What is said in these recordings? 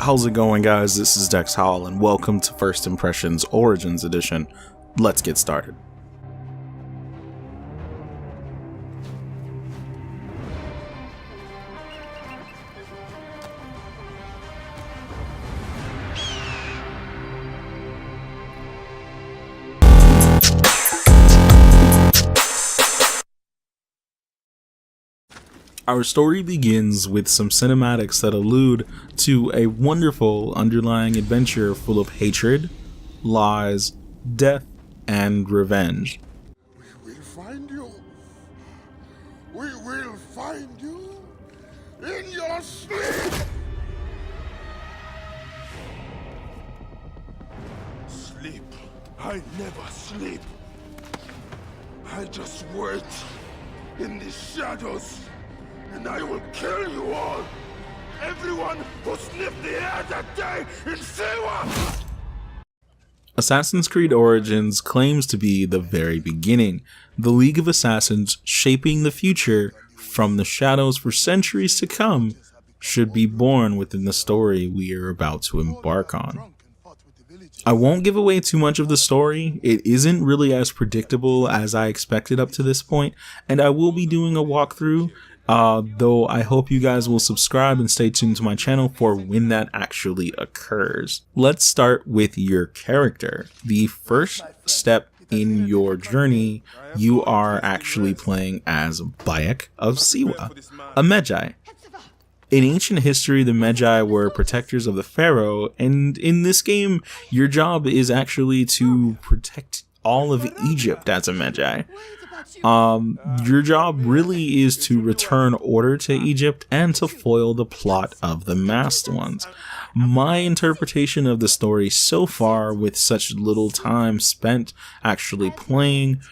How's it going, guys? This is DexHowl and welcome to First Impressions Origins Edition. Let's get started. Our story begins with some cinematics that allude to a wonderful underlying adventure full of hatred, lies, death, and revenge. We will find you. We will find you in your sleep. Sleep. I never sleep. I just wait in the shadows. And I will kill you all! Everyone who sniffed the air that day in Siwa! Assassin's Creed Origins claims to be the very beginning, the League of Assassins shaping the future from the shadows for centuries to come should be born within the story we are about to embark on. I won't give away too much of the story. It isn't really as predictable as I expected up to this point, and I will be doing a walkthrough. Though I hope you guys will subscribe and stay tuned to my channel for when that actually occurs. Let's start with your character. The first step in your journey, you are actually playing as Bayek of Siwa, a Medjay. In ancient history, the Medjay were protectors of the pharaoh, and in this game, your job is actually to protect all of Egypt as a Medjay. Your job really is to return order to Egypt and to foil the plot of the masked ones. My interpretation of the story so far, with such little time spent actually playing,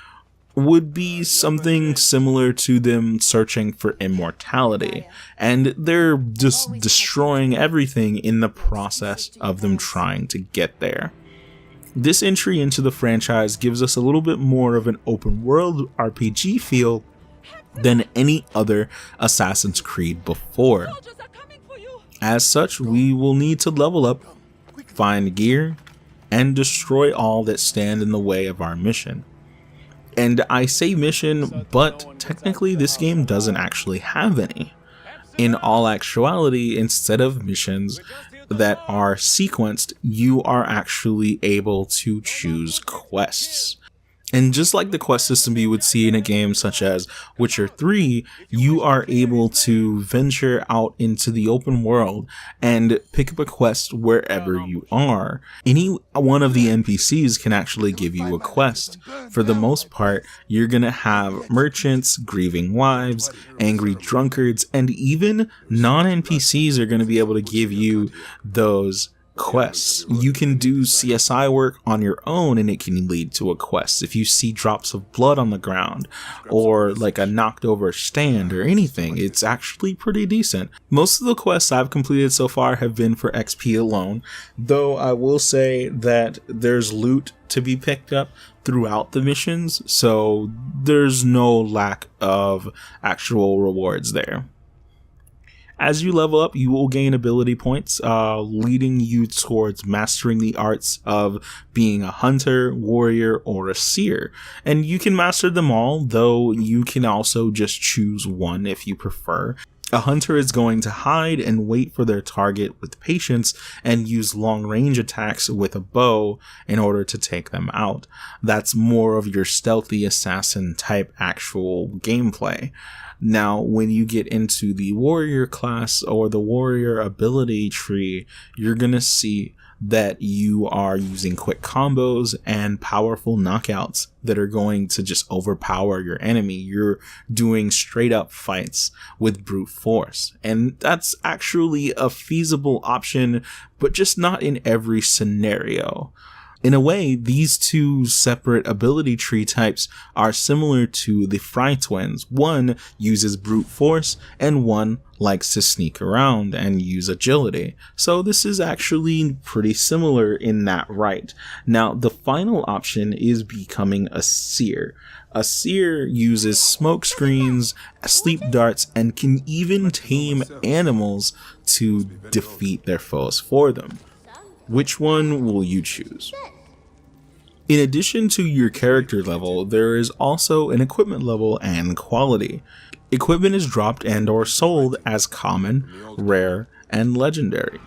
would be something similar to them searching for immortality, and they're just destroying everything in the process of them trying to get there. This entry into the franchise gives us a little bit more of an open world RPG feel than any other Assassin's Creed before. As such, we will need to level up, find gear, and destroy all that stand in the way of our mission. And I say mission, but technically this game doesn't actually have any. In all actuality, instead of missions that are sequenced, you are actually able to choose quests. And just like the quest system you would see in a game such as Witcher 3, you are able to venture out into the open world and pick up a quest wherever you are. Any one of the NPCs can actually give you a quest. For the most part, you're gonna have merchants, grieving wives, angry drunkards, and even non-NPCs are gonna be able to give you those quests. You can do CSI work on your own and it can lead to a quest. If you see drops of blood on the ground or like a knocked over stand or anything, it's actually pretty decent. Most of the quests I've completed so far have been for XP alone, though I will say that there's loot to be picked up throughout the missions, so there's no lack of actual rewards there. As you level up, you will gain ability points, leading you towards mastering the arts of being a hunter, warrior, or a seer. And you can master them all, though you can also just choose one if you prefer. A hunter is going to hide and wait for their target with patience and use long-range attacks with a bow in order to take them out. That's more of your stealthy assassin type actual gameplay. Now, when you get into the warrior class or the warrior ability tree, you're gonna see that you are using quick combos and powerful knockouts that are going to just overpower your enemy. You're doing straight up fights with brute force, and that's actually a feasible option, but just not in every scenario. In a way, these two separate ability tree types are similar to the Fry twins. One uses brute force and one likes to sneak around and use agility. So this is actually pretty similar in that right. Now, the final option is becoming a seer. A seer uses smoke screens, sleep darts, and can even tame animals to defeat their foes for them. Which one will you choose? In addition to your character level, there is also an equipment level and quality. Equipment is dropped and or sold as common, rare, and legendary.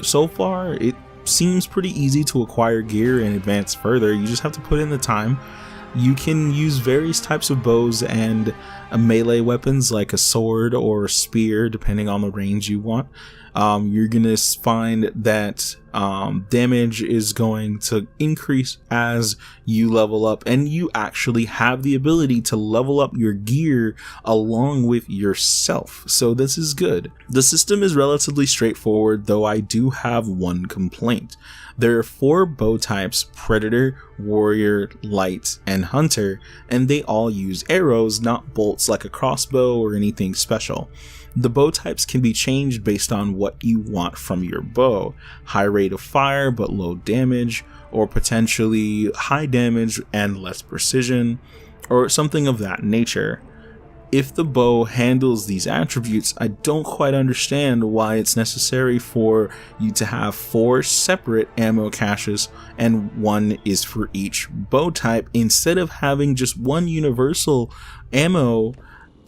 So far, it seems pretty easy to acquire gear and advance further. You just have to put in the time. You can use various types of bows and melee weapons like a sword or a spear, depending on the range you want. You're gonna find that damage is going to increase as you level up, and you actually have the ability to level up your gear along with yourself. So this is good. The system is relatively straightforward, though I do have one complaint. There are 4 bow types: Predator, Warrior, Light, and Hunter, and they all use arrows, not bolts like a crossbow or anything special. The bow types can be changed based on what you want from your bow: high rate of fire but low damage, or potentially high damage and less precision, or something of that nature. If the bow handles these attributes, I don't quite understand why it's necessary for you to have 4 separate ammo caches and one is for each bow type, instead of having just one universal ammo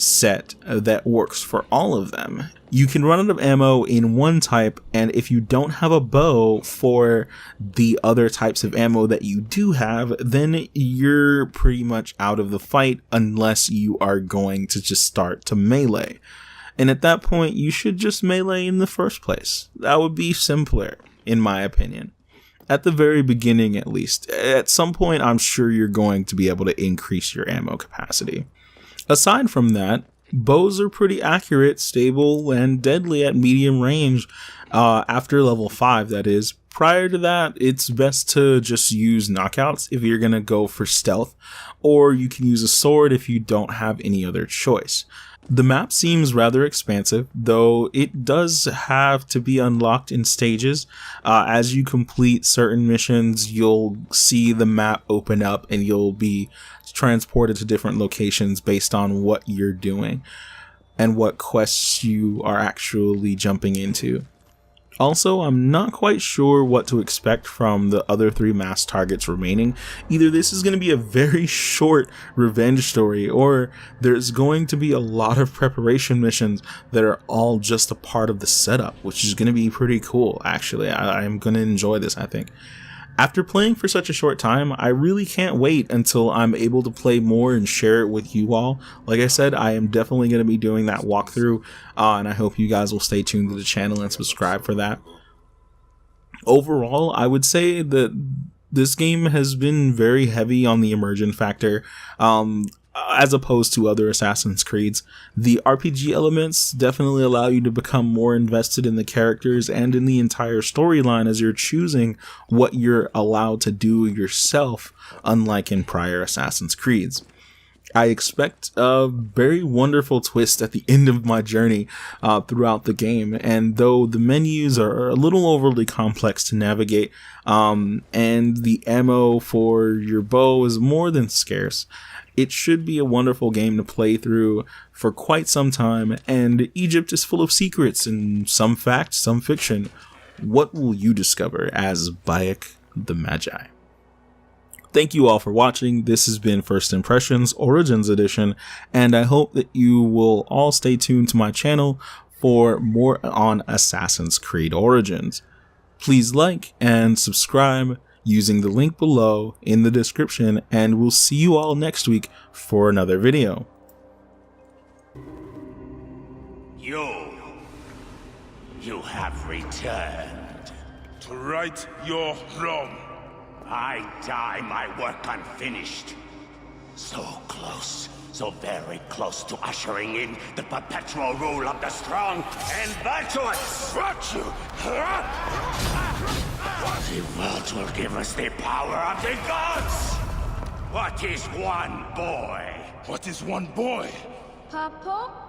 set that works for all of them. You can run out of ammo in one type, and if you don't have a bow for the other types of ammo that you do have, then you're pretty much out of the fight unless you are going to just start to melee. And at that point, you should just melee in the first place. That would be simpler, in my opinion. At the very beginning, at least. At some point, I'm sure you're going to be able to increase your ammo capacity. Aside from that, bows are pretty accurate, stable, and deadly at medium range after level 5, that is. Prior to that, it's best to just use knockouts if you're going to go for stealth, or you can use a sword if you don't have any other choice. The map seems rather expansive, though it does have to be unlocked in stages. As you complete certain missions, you'll see the map open up and you'll be transported to different locations based on what you're doing and what quests you are actually jumping into. Also, I'm not quite sure what to expect from the other 3 mass targets remaining. Either this is going to be a very short revenge story, or there's going to be a lot of preparation missions that are all just a part of the setup, which is going to be pretty cool, actually. I'm going to enjoy this, I think. After playing for such a short time, I really can't wait until I'm able to play more and share it with you all. Like I said, I am definitely going to be doing that walkthrough, and I hope you guys will stay tuned to the channel and subscribe for that. Overall, I would say that this game has been very heavy on the immersion factor, as opposed to other Assassin's Creeds. The RPG elements definitely allow you to become more invested in the characters and in the entire storyline as you're choosing what you're allowed to do yourself, unlike in prior Assassin's Creeds. I expect a very wonderful twist at the end of my journey throughout the game, and though the menus are a little overly complex to navigate, and the ammo for your bow is more than scarce, it should be a wonderful game to play through for quite some time, and Egypt is full of secrets and some fact, some fiction. What will you discover as Bayek the Magi? Thank you all for watching. This has been First Impressions Origins Edition, and I hope that you will all stay tuned to my channel for more on Assassin's Creed Origins. Please like and subscribe using the link below in the description, and we'll see you all next week for another video. You have returned. To right your wrong. I die my work unfinished. So close, so very close to ushering in the perpetual rule of the strong and virtuous. Virtue! The world which will give us the power of the gods. What is one boy? What is one boy? Papa?